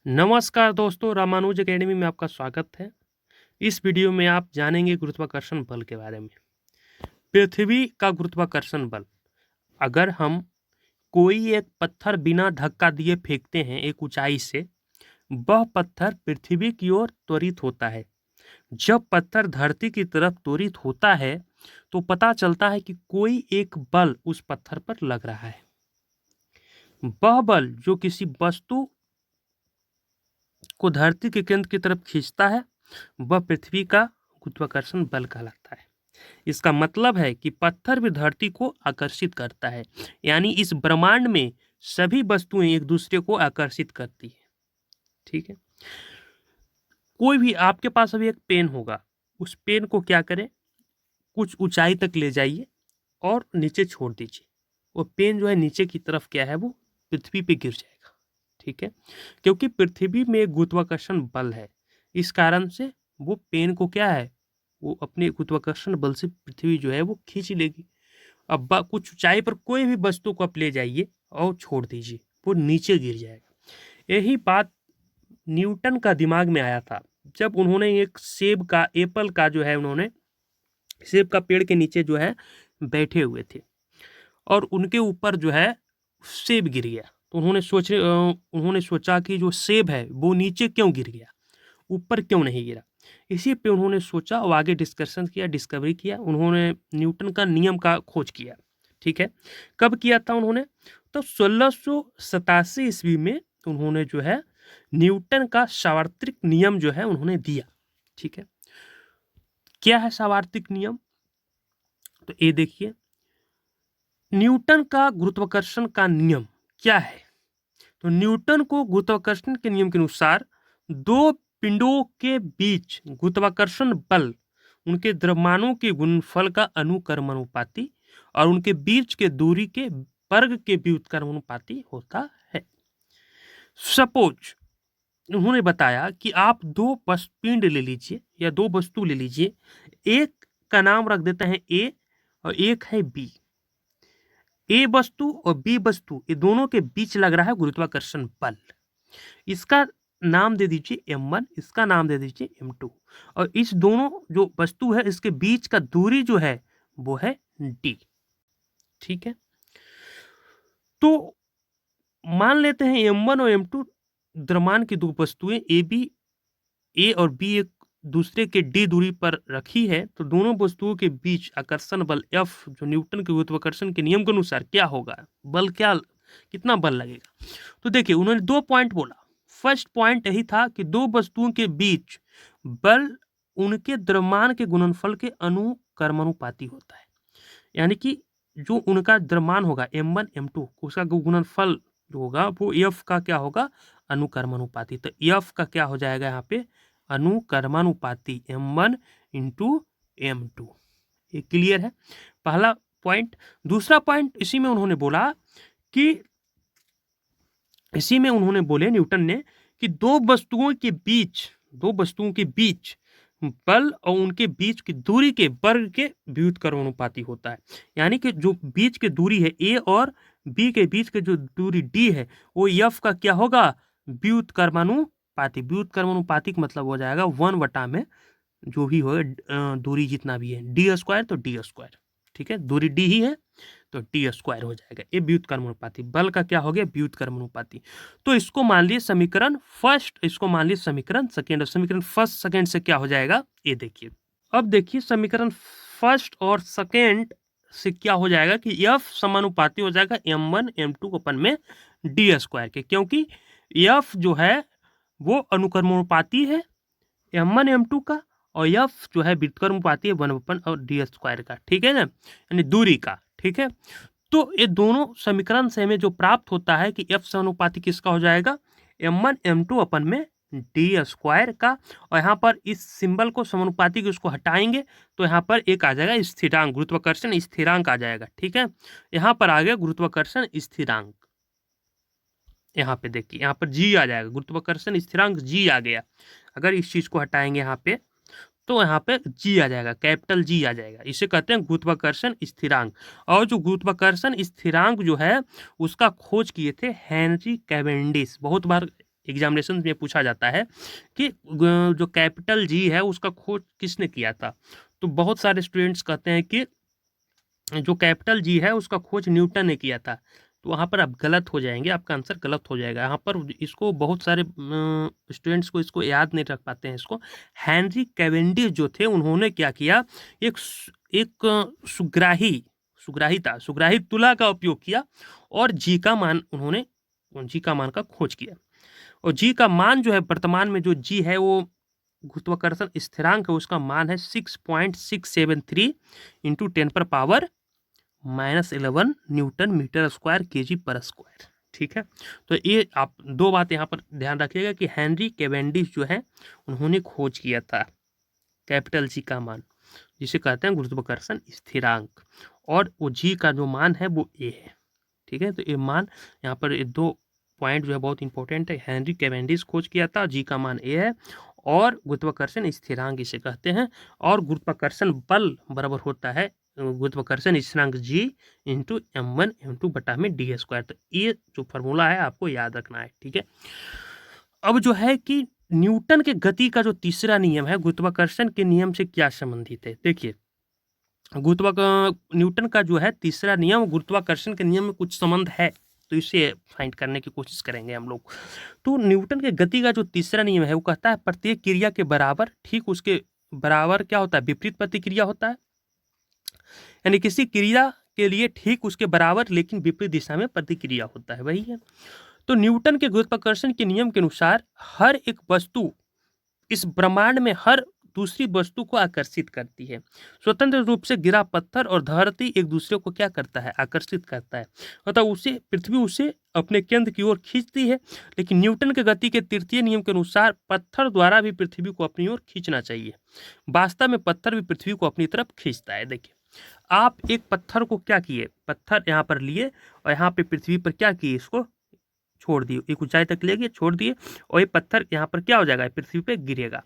नमस्कार दोस्तों, रामानुज एकेडमी में आपका स्वागत है। इस वीडियो में आप जानेंगे गुरुत्वाकर्षण बल के बारे में। पृथ्वी का गुरुत्वाकर्षण बल, अगर हम कोई एक पत्थर बिना धक्का दिए फेंकते हैं एक ऊंचाई से, वह पत्थर पृथ्वी की ओर त्वरित होता है। जब पत्थर धरती की तरफ त्वरित होता है तो पता चलता है कि कोई एक बल उस पत्थर पर लग रहा है। वह बल जो किसी वस्तु को धरती के केंद्र की तरफ खींचता है वह पृथ्वी का गुरुत्वाकर्षण बल कहलाता है। इसका मतलब है कि पत्थर भी धरती को आकर्षित करता है, यानी इस ब्रह्मांड में सभी वस्तुएं एक दूसरे को आकर्षित करती है। ठीक है, कोई भी आपके पास अभी एक पेन होगा, उस पेन को क्या करें, कुछ ऊंचाई तक ले जाइए और नीचे छोड़ दीजिए। वो पेन जो है नीचे की तरफ क्या है, वो पृथ्वी पे गिर जाएगा। ठीक है, क्योंकि पृथ्वी में एक गुरुत्वाकर्षण बल है, इस कारण से वो पेन को क्या है, वो अपने गुरुत्वाकर्षण बल से पृथ्वी जो है वो खींच लेगी। अब कुछ ऊंचाई पर कोई भी वस्तु को आप ले जाइए और छोड़ दीजिए, वो नीचे गिर जाएगा। यही बात न्यूटन का दिमाग में आया था जब उन्होंने एक सेब का, एप्पल का जो है, उन्होंने सेब का पेड़ के नीचे जो है बैठे हुए थे और उनके ऊपर जो है सेब गिर गया। तो उन्होंने सोचा कि जो सेब है वो नीचे क्यों गिर गया, ऊपर क्यों नहीं गिरा। इसी पे उन्होंने सोचा और आगे डिस्कशन किया, डिस्कवरी किया। उन्होंने न्यूटन का नियम का खोज किया। ठीक है, कब किया था उन्होंने, तो 1687 ईस्वी में उन्होंने जो है न्यूटन का सार्वत्रिक नियम जो है उन्होंने दिया। ठीक है, क्या है सार्वत्रिक नियम, तो ये देखिए, न्यूटन का गुरुत्वाकर्षण का नियम क्या है। तो न्यूटन को गुरुत्वाकर्षण के नियम के अनुसार दो पिंडों के बीच गुरुत्वाकर्षण बल उनके द्रव्यमानों के गुणनफल का अनुक्रमानुपाती और उनके बीच के दूरी के वर्ग के व्युत्क्रमानुपाती होता है। सपोज उन्होंने बताया कि आप दो पिंड ले लीजिए या दो वस्तु ले लीजिए, एक का नाम रख देते हैं ए और एक है बी। ए वस्तु और बी वस्तु, ये दोनों के बीच लग रहा है गुरुत्वाकर्षण बल। इसका नाम दे दीजिए m1, इसका नाम दे दीजिए m2, और इस दोनों जो वस्तु है इसके बीच का दूरी जो है वो है d। ठीक है, तो मान लेते हैं m1 और m2 द्रव्यमान की दो वस्तुएं ए और बी एक दूसरे के डी दूरी पर रखी है, तो दोनों वस्तुओं के बीच आकर्षण बल F जो न्यूटन के गुरुत्वाकर्षण के नियम के अनुसार क्या होगा, बल क्या, कितना बल लगेगा। तो देखिए उन्होंने 2 पॉइंट बोला। फर्स्ट पॉइंट यही था कि दो वस्तुओं के बीच बल उनके द्रव्यमान के गुणनफल के अनुक्रमानुपाती होता है, यानी कि जो उनका द्रव्यमान होगा m1 m2, उसका गुणनफल जो होगा वो F का क्या होगा, अनुक्रमानुपाती। तो F का क्या हो जाएगा यहाँ पे, अनुक्रमानुपाती m1 इंटू m2। ये क्लियर है पहला पॉइंट। दूसरा पॉइंट इसी में उन्होंने बोला कि इसी में उन्होंने बोले न्यूटन ने कि दो वस्तुओं के बीच बल और उनके बीच की दूरी के वर्ग के व्युत्क्रमानुपाती होता है, यानी कि जो बीच की दूरी है ए और बी के बीच की जो दूरी डी है वो एफ का क्या होगा, व्युत्क्रमानुपाती। व्युत्क्रमानुपाती का मतलब हो जाएगा 1 में जो भी हो दूरी जितना भी है डी स्क्वायर, तो डी स्क्वायर। ठीक है, दूरी डी ही है तो डी स्क्वायर हो जाएगा। ये व्युत्क्रमानुपाती, बल का क्या हो गया, व्युत्क्रमानुपाती। तो इसको मान लिए समीकरण फर्स्ट, इसको मान लिए समीकरण सेकेंड। समीकरण फर्स्ट सेकेंड से क्या हो जाएगा, ये देखिए। अब देखिए समीकरण फर्स्ट और सेकेंड से क्या हो जाएगा कि एफ समानुपाती हो जाएगा m1 m2 अपन में डी स्क्वायर के, क्योंकि एफ जो है वो अनुक्रमानुपाती है m1 m2 का, और एफ जो है व्युत्क्रमानुपाती है 1 और डी स्क्वायर का। ठीक है ना, यानी दूरी का। ठीक है, तो ये दोनों समीकरण से हमें जो प्राप्त होता है कि एफ समानुपाती किसका हो जाएगा, m1 m2 अपन में डी स्क्वायर का, और यहाँ पर इस सिंबल को समानुपाती के उसको हटाएंगे तो यहाँ पर एक आ जाएगा स्थिरांक, गुरुत्वाकर्षण स्थिरांक आ जाएगा। ठीक है, यहाँ पर आ गया गुरुत्वाकर्षण स्थिरांक। यहाँ पे देखिए, यहाँ पर जी आ जाएगा, गुरुत्वाकर्षण स्थिरांक जी आ गया। अगर इस चीज को हटाएंगे यहाँ पे तो यहाँ पे जी आ जाएगा, कैपिटल जी आ जाएगा। इसे कहते हैं गुरुत्वाकर्षण स्थिरांक। और जो गुरुत्वाकर्षण स्थिरांक जो है उसका खोज किए थे हेनरी कैवेंडिश। बहुत बार एग्जामिनेशन में पूछा जाता है कि जो कैपिटल जी है उसका खोज किसने किया था। तो बहुत सारे स्टूडेंट्स कहते हैं कि जो कैपिटल जी है उसका खोज न्यूटन ने किया था। तो वहाँ पर आप गलत हो जाएंगे, आपका आंसर गलत हो जाएगा। यहाँ पर इसको बहुत सारे स्टूडेंट्स को इसको याद नहीं रख पाते हैं इसको। हेनरी कैवेंडिश जो थे उन्होंने क्या किया, एक सुग्राही तुला का उपयोग किया और जी का मान उन्होंने जी का मान का खोज किया। और जी का मान जो है वर्तमान में जो जी है वो गुरुत्वाकर्षण स्थिरांक है उसका मान है 6.673 into 10⁻⁻11 newton metre square kg per square. ठीक है, तो ये आप दो बात यहाँ पर ध्यान रखिएगा कि हेनरी कैवेंडिश जो है उन्होंने खोज किया था कैपिटल जी का मान, जिसे कहते हैं गुरुत्वाकर्षण स्थिरांक, और वो जी का जो मान है वो ए है। ठीक है, तो ये मान यहाँ पर ये दो पॉइंट जो है बहुत इंपॉर्टेंट है। हेनरी कैवेंडिश खोज किया था, जी का मान ए है, और गुरुत्वाकर्षण स्थिरांक इसे कहते हैं। और गुरुत्वाकर्षण बल बराबर होता है गुरुत्वाकर्षण स्थिरांक जी इंटू m1 m2 बटा में डी स्क्वायर। तो ये जो फॉर्मूला है आपको याद रखना है। ठीक है, अब जो है कि न्यूटन के गति का जो तीसरा नियम है गुरुत्वाकर्षण के नियम से क्या संबंधित है। देखिए, न्यूटन का जो है तीसरा नियम गुरुत्वाकर्षण के नियम में कुछ संबंध है, तो इसे फाइंड करने की कोशिश करेंगे हम लोग। तो न्यूटन के गति का जो तीसरा नियम है वो कहता है प्रत्येक क्रिया के बराबर ठीक उसके बराबर क्या होता है, विपरीत प्रतिक्रिया होता है। यानी किसी क्रिया के लिए ठीक उसके बराबर लेकिन विपरीत दिशा में प्रतिक्रिया होता है, वही है। तो न्यूटन के गुरुत्वाकर्षण के नियम के अनुसार हर एक वस्तु इस ब्रह्मांड में हर दूसरी वस्तु को आकर्षित करती है। स्वतंत्र रूप से गिरा पत्थर और धरती एक दूसरे को क्या करता है, आकर्षित करता है, मतलब पृथ्वी उसे अपने केंद्र की ओर खींचती है। लेकिन न्यूटन के गति के तृतीय नियम के अनुसार पत्थर द्वारा भी पृथ्वी को अपनी ओर खींचना चाहिए। वास्तव में पत्थर भी पृथ्वी को अपनी तरफ खींचता है। देखिए, आप एक पत्थर को क्या किए, पत्थर यहाँ पर लिए और यहाँ पे पृथ्वी पर क्या किए, इसको छोड़ दिए, एक ऊंचाई तक ले गए, छोड़ दिए, और ये पत्थर यहाँ पर क्या हो जाएगा, पृथ्वी पे गिरेगा।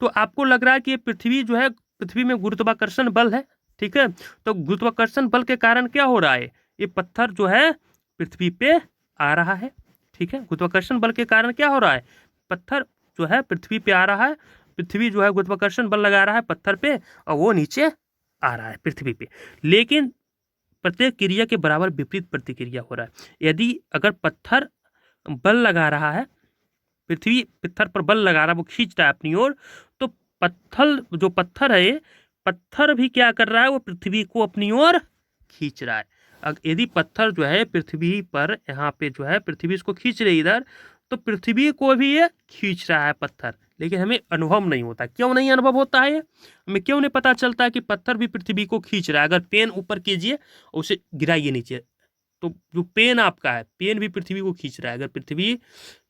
तो आपको लग रहा है कि ये पृथ्वी जो है, पृथ्वी में गुरुत्वाकर्षण बल है। ठीक है, तो गुरुत्वाकर्षण बल के कारण क्या हो रहा है, ये पत्थर जो है पृथ्वी पे आ रहा है। ठीक है, गुरुत्वाकर्षण बल के कारण क्या हो रहा है, पत्थर जो है पृथ्वी पे आ रहा है। पृथ्वी जो है गुरुत्वाकर्षण बल लगा रहा है पत्थर पे और वो नीचे आ रहा है पृथ्वी पे। लेकिन प्रत्येक क्रिया के बराबर विपरीत प्रतिक्रिया हो रहा है। यदि अगर पत्थर बल लगा रहा है, पत्थर पर बल लगा रहा है, वो खींच रहा है अपनी ओर, तो पत्थर है ये, पत्थर भी क्या कर रहा है, वो पृथ्वी को अपनी ओर खींच रहा है। यदि पत्थर जो है पृथ्वी पर यहाँ पे जो है पृथ्वी इसको खींच रही इधर, तो पृथ्वी को भी ये खींच रहा है पत्थर, लेकिन हमें अनुभव नहीं होता। क्यों नहीं अनुभव होता है, हमें क्यों नहीं पता चलता है कि पत्थर भी पृथ्वी को खींच रहा है। अगर पेन ऊपर कीजिए और उसे गिराइए नीचे, तो जो पेन आपका है, पेन भी पृथ्वी को खींच रहा है। अगर पृथ्वी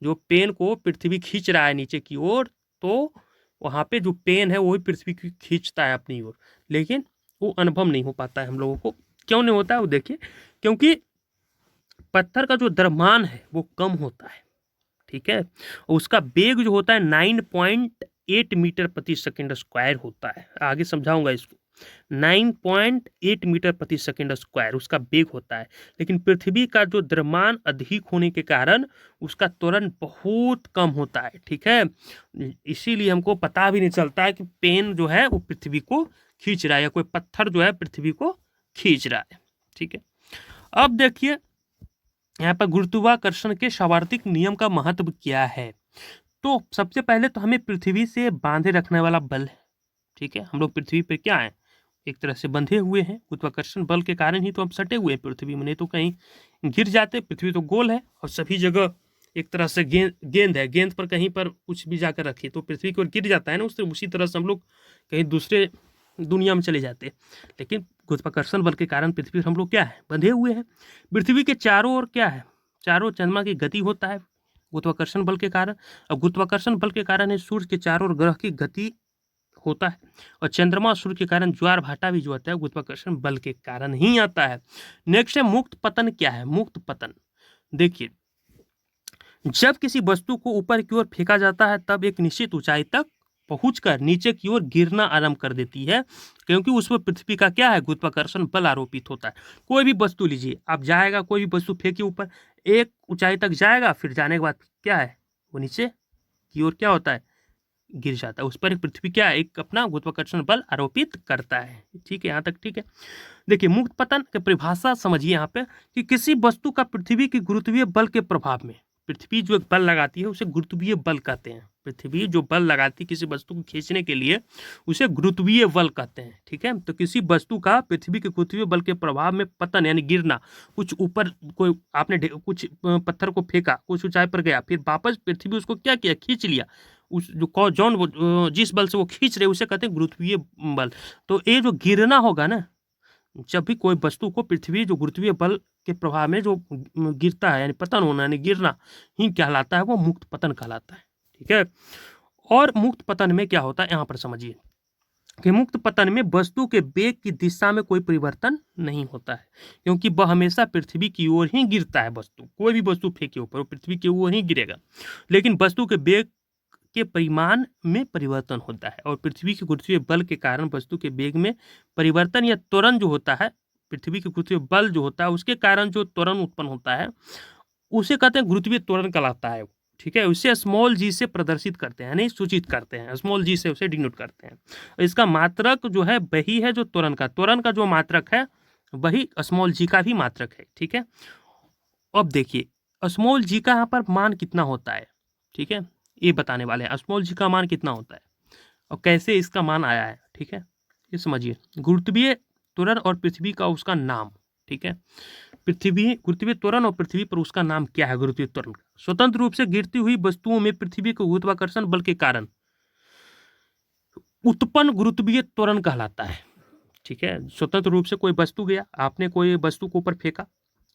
जो पेन को पृथ्वी खींच रहा है नीचे की ओर, तो वहाँ पे जो पेन है वही पृथ्वी को खींचता है अपनी ओर, लेकिन वो अनुभव नहीं हो पाता है हम लोगों को। क्यों नहीं होता है वो देखिए, क्योंकि पत्थर का जो द्रव्यमान है वो कम होता है। ठीक है, उसका वेग जो होता है 9.8 मीटर प्रति सेकंड स्क्वायर होता है। आगे समझाऊंगा इसको। 9.8 मीटर प्रति सेकंड स्क्वायर उसका वेग होता है। लेकिन पृथ्वी का जो द्रव्यमान अधिक होने के कारण उसका त्वरण बहुत कम होता है। ठीक है, इसीलिए हमको पता भी नहीं चलता है कि पेन जो है वो पृथ्वी को खींच रहा है या कोई पत्थर जो है पृथ्वी को खींच रहा है। ठीक है, अब देखिए यहाँ पर गुरुत्वाकर्षण के स्वाभाविक नियम का महत्व क्या है। तो सबसे पहले तो हमें पृथ्वी से बांधे रखने वाला बल है। ठीक है, हम लोग पृथ्वी पे क्या है, एक तरह से बंधे हुए हैं। गुरुत्वाकर्षण बल के कारण ही तो हम सटे हुए हैं पृथ्वी में, नहीं तो कहीं गिर जाते। पृथ्वी तो गोल है और सभी जगह एक तरह से गेंद है, गेंद पर कहीं पर कुछ भी जाकर रखिए तो पृथ्वी की ओर गिर जाता है ना, उससे उसी तरह से हम लोग कहीं दूसरे दुनिया में चले जाते। लेकिन गुरुत्वाकर्षण बल के कारण पृथ्वी पर हम लोग क्या है, बंधे हुए हैं। पृथ्वी के चारों ओर क्या है, चारों चंद्रमा की गति होता है गुरुत्वाकर्षण बल के कारण। और गुरुत्वाकर्षण बल के कारण है सूर्य के चारों ओर ग्रह की गति होता है। और चंद्रमा और सूर्य के कारण ज्वार भाटा भी जो आता है गुरुत्वाकर्षण बल के कारण ही आता है। नेक्स्ट है मुक्त पतन। क्या है मुक्त पतन, देखिए जब किसी वस्तु को ऊपर की ओर फेंका जाता है तब एक निश्चित ऊंचाई तक पहुंचकर नीचे की ओर गिरना आरंभ कर देती है, क्योंकि उस पर पृथ्वी का क्या है, गुरुत्वाकर्षण बल आरोपित होता है। कोई भी वस्तु लीजिए, आप जाएगा, कोई भी वस्तु फेंकिए ऊपर, एक ऊंचाई तक जाएगा, फिर जाने के बाद क्या है, वो नीचे की ओर क्या होता है, गिर जाता है। उस पर पृथ्वी क्या है, एक अपना गुरुत्वाकर्षण बल आरोपित करता है। ठीक है, यहाँ तक ठीक है। देखिए मुक्त पतन की परिभाषा समझिए यहाँ पे कि किसी वस्तु का पृथ्वी की गुरुत्वीय बल के प्रभाव में, पृथ्वी जो एक बल लगाती है उसे गुरुत्वीय बल कहते हैं। पृथ्वी जो बल लगाती है किसी वस्तु को खींचने के लिए उसे गुरुत्वीय बल कहते हैं। ठीक है, तो किसी वस्तु का पृथ्वी के गुरुत्वीय बल के प्रभाव में पतन यानी गिरना, कुछ ऊपर कोई आपने कुछ पत्थर को फेंका, कुछ ऊंचाई पर गया, फिर वापस पृथ्वी उसको क्या किया, खींच लिया। उस जो जौन जिस बल से वो खींच रहे उसे कहते हैं गुरुत्वीय बल। तो ये जो गिरना होगा ना, जब भी कोई वस्तु को पृथ्वी जो गुरुत्वीय बल के प्रभाव में जो गिरता है यानी पतन होना यानी गिरना ही कहलाता है, वो मुक्त पतन कहलाता है। ठीक है, और मुक्त पतन में क्या होता है यहाँ पर समझिए कि मुक्त पतन में वस्तु के वेग की दिशा में कोई परिवर्तन नहीं होता है, क्योंकि वह हमेशा पृथ्वी की ओर ही गिरता है। वस्तु कोई भी वस्तु फेंके ऊपर वो पृथ्वी की ओर ही गिरेगा, लेकिन वस्तु के वेग के परिमाण में परिवर्तन होता है। और पृथ्वी के गुरुत्वीय बल के कारण वस्तु के वेग में परिवर्तन या त्वरण जो होता है, पृथ्वी के गुरुत्वीय बल जो होता है उसके कारण जो त्वरण उत्पन्न होता है उसे कहते हैं गुरुत्वीय त्वरण कहलाता है। ठीक है, उसे स्मॉल जी से प्रदर्शित करते हैं यानी सूचित करते हैं, स्मॉल जी से उसे डिनोट करते हैं। इसका मात्रक जो है वही है जो त्वरण का जो मात्रक है वही स्मॉल जी का भी मात्रक है। ठीक है, अब देखिए स्मॉल जी का यहाँ पर मान कितना होता है। ठीक है, ये बताने वाले हैं स्मॉल जी का मान कितना होता है और कैसे इसका मान आया है। ठीक है, ये समझिए गुरुत्वीय त्वरण और पृथ्वी का उसका नाम। ठीक है, गुरुत्वीय त्वरण और पृथ्वी पर उसका नाम क्या है। गुरुत्वीय त्वरण स्वतंत्र रूप से गिरती हुई वस्तुओं में पृथ्वी के गुरुत्वाकर्षण बल के कारण उत्पन्न गुरुत्वीय त्वरण कहलाता है। ठीक है, स्वतंत्र रूप से कोई वस्तु गया, आपने कोई वस्तु को ऊपर फेंका।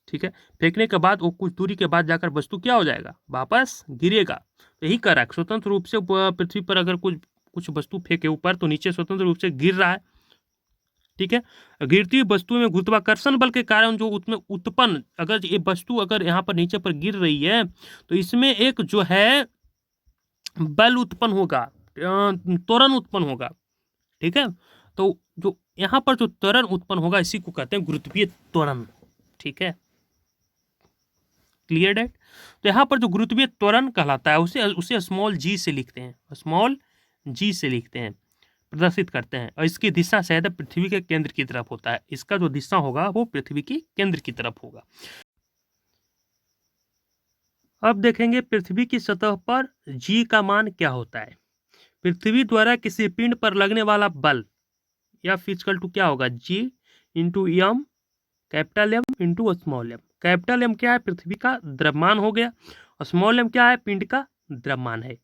ठीक है, फेंकने के बाद वो कुछ दूरी के बाद जाकर वस्तु क्या हो जाएगा, वापस गिरेगा। यही कर रहा है, स्वतंत्र रूप से पृथ्वी पर अगर कुछ वस्तु फेंके ऊपर तो नीचे स्वतंत्र रूप से गिर रहा है। ठीक है, गिरती हुई वस्तु में गुरुत्वाकर्षण बल के कारण जो उसमें उत्पन्न, अगर ये वस्तु अगर यहाँ पर नीचे पर गिर रही है तो इसमें एक जो है बल उत्पन्न होगा, त्वरण उत्पन्न होगा। ठीक है, तो जो यहाँ पर जो त्वरण उत्पन्न होगा इसी को कहते हैं गुरुत्वीय त्वरण। ठीक है, क्लियर डेट। तो यहाँ पर जो गुरुत्वीय त्वरण कहलाता है उसे स्मॉल जी से लिखते हैं, स्मॉल जी से लिखते हैं, प्रदर्शित करते हैं। और इसकी दिशा शायद पृथ्वी के केंद्र की तरफ होता है, इसका जो दिशा होगा वो पृथ्वी की केंद्र की तरफ होगा। अब देखेंगे पृथ्वी की सतह पर जी का मान क्या होता है। पृथ्वी द्वारा किसी पिंड पर लगने वाला बल या फिजिकल टू क्या होगा, G into M, capital M into small M. Capital M क्या है, पृथ्वी का द्रव्यमान हो गया, और स्मॉल एम क्या है, पिंड का द्रव्यमान है।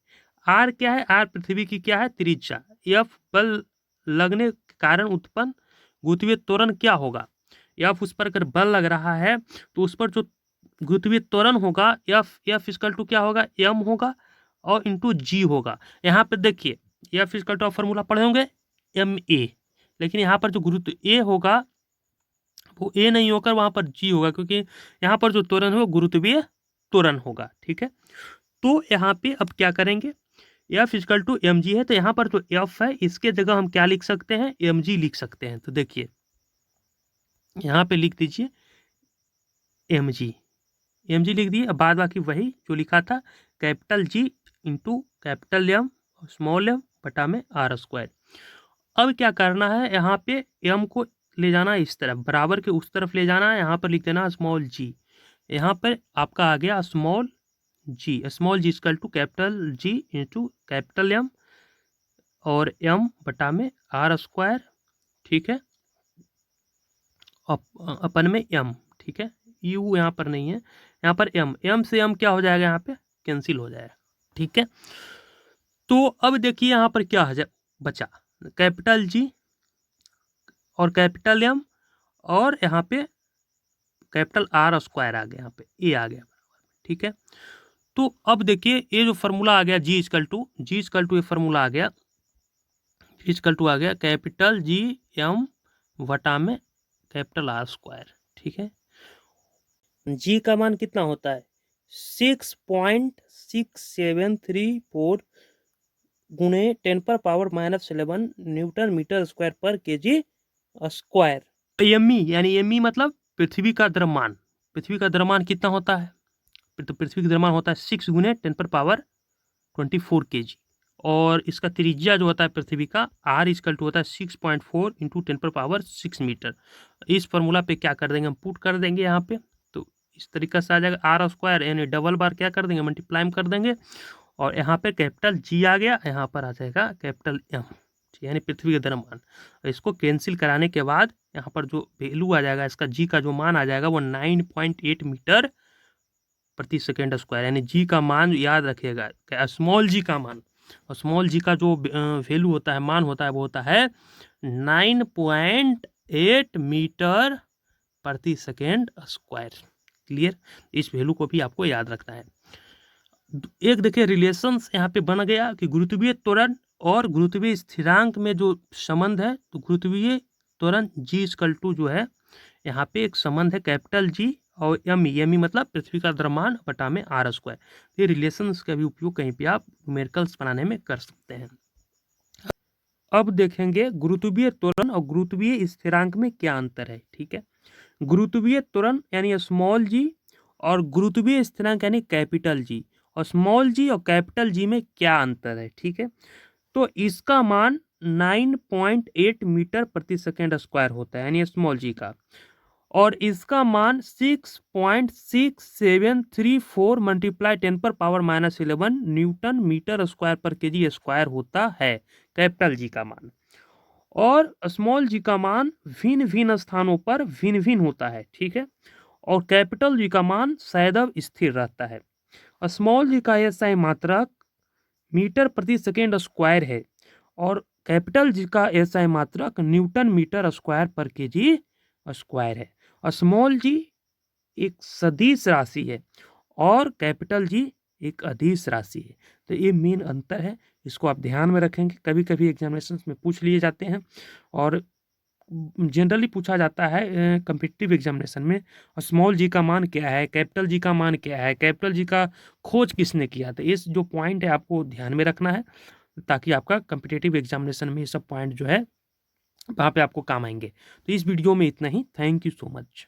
आर क्या है, आर पृथ्वी की क्या है, त्रिज्या। एफ बल लगने के कारण उत्पन्न गुरुत्वीय त्वरण क्या होगा, एफ उस पर अगर बल लग रहा है तो उस पर जो गुरुत्वीय त्वरण होगा एफ इक्वल टू क्या होगा, एम होगा और इंटू जी होगा। यहाँ पे देखिए एफ इक्वल टू फॉर्मूला पढ़े होंगे एम ए, लेकिन यहाँ पर जो गुरुत्व ए होगा वो ए नहीं होकर वहाँ पर जी होगा, क्योंकि यहाँ पर जो त्वरण है वो गुरुत्वीय त्वरण होगा। ठीक है, तो यहाँ पे अब क्या करेंगे, F equal to M G है तो यहाँ पर जो एफ है इसके जगह हम क्या लिख सकते हैं, एम जी लिख सकते हैं। तो देखिए यहाँ पे लिख दीजिए एम जी लिख दिए। अब बाद बाकी वही जो लिखा था, capital G into capital M small M बटा में आर स्क्वायर। अब क्या करना है, यहाँ पे एम को ले जाना है इस तरफ, बराबर के उस तरफ ले जाना है, यहाँ पर लिख देना स्मॉल जी। यहाँ पर आपका आ गया small G equal to capital G into capital M और एम बटा में आर स्क्वायर। ठीक है, अपन में एम। ठीक है, यू यहाँ पर नहीं है, यहाँ पर एम से एम क्या हो जाएगा, यहाँ पे कैंसिल हो जाएगा। ठीक है, तो अब देखिए यहाँ पर क्या बचा, कैपिटल जी और कैपिटल एम और यहाँ पे कैपिटल आर स्क्वायर आ गया, यहाँ पे ए आ गया बराबर। ठीक है, तो अब देखिए ये जो फार्मूला आ गया जी इक्वल टू ये फार्मूला आ गया, जी इक्वल टू आ गया कैपिटल जी एम वटा में कैपिटल आर स्क्वायर। ठीक है, जी का मान कितना होता है 6.6734 गुणे 10⁻⁻11 न्यूटन मीटर स्क्वायर पर केजी स्क्वायर। एमई यानी एमई मतलब पृथ्वी का द्रव्यमान। पृथ्वी का द्रव्यमान कितना होता है, तो पृथ्वी का द्रव्यमान होता है 6 गुणे 10⁻⁻11 24 kg। और इसका त्रिज्या जो होता है पृथ्वी का r इक्वल टू होता है 6.4 इंटू 10⁻6 मीटर। इस फॉर्मूला पे क्या कर देंगे, हम पुट कर देंगे यहाँ पे, तो इस तरीके से आ जाएगा आर स्क्वायर, यानी डबल बार क्या कर देंगे, मल्टीप्लाई कर देंगे, और यहाँ पे कैपिटल जी आ गया, यहाँ पर आ जाएगा कैपिटल एम, यानी पृथ्वी का द्रव्यमान। इसको कैंसिल कराने के बाद यहाँ पर जो वैल्यू आ जाएगा, इसका जी का जो मान आ जाएगा वो 9.8 मीटर प्रति सेकेंड स्क्वायर, यानी जी का मान याद रखिएगा, स्मॉल जी का मान, और स्मॉल जी का जो वैल्यू होता है, मान होता है, वो होता है 9.8 मीटर प्रति सेकेंड स्क्वायर। क्लियर, इस वैल्यू को भी आपको याद रखना है। एक देखिए रिलेशंस यहाँ पे बन गया कि गुरुत्वीय त्वरण और गुरुत्वीय स्थिरांक में जो संबंध है, तो गुरुत्वीय त्वरण जी इक्वल टू जो है यहाँ पे एक संबंध है कैपिटल जी और एम मतलब पृथ्वी का द्रव्यमान बटा में आर स्क्वायर। ये रिलेशंस का भी उपयोग कहीं पे आप न्यूमेरिकल्स बनाने में कर सकते हैं। अब देखेंगे गुरुत्वीय त्वरण और गुरुत्वीय स्थिरांक में क्या अंतर है। ठीक है, गुरुत्वीय त्वरण यानी स्मॉल जी और गुरुत्वीय स्थिरांक यानी कैपिटल जी, और स्मॉल जी और कैपिटल जी में क्या अंतर है। ठीक है, तो इसका मान 9.8 मीटर प्रति सेकेंड स्क्वायर होता है, यानी स्मॉल जी का, और इसका मान 6.6734 मल्टीप्लाई 10⁻⁻11 न्यूटन मीटर स्क्वायर पर केजी स्क्वायर होता है, कैपिटल जी का मान। और स्मॉल जी का मान भिन्न भिन्न स्थानों पर भिन्न भिन्न होता है। ठीक है, और कैपिटल जी का मान सदैव स्थिर रहता है। स्मॉल जी का एसआई मात्रक मीटर प्रति सेकेंड स्क्वायर है, और कैपिटल जी का एसआई मात्रक न्यूटन मीटर स्क्वायर पर केजी स्क्वायर है। स्मॉल जी एक सदिश राशि है और कैपिटल जी एक अदिश राशि है। तो ये मेन अंतर है, इसको आप ध्यान में रखेंगे। कभी कभी एग्जामिनेशन में पूछ लिए जाते हैं और जनरली पूछा जाता है कम्पिटिटिव एग्जामिनेशन में, स्मॉल जी का मान क्या है, कैपिटल जी का मान क्या है, कैपिटल जी का खोज किसने किया। तो इस जो पॉइंट है आपको ध्यान में रखना है, ताकि आपका कम्पिटिटिव एग्जामिनेशन में ये सब पॉइंट जो है वहाँ पे आपको काम आएंगे। तो इस वीडियो में इतना ही। Thank you so much.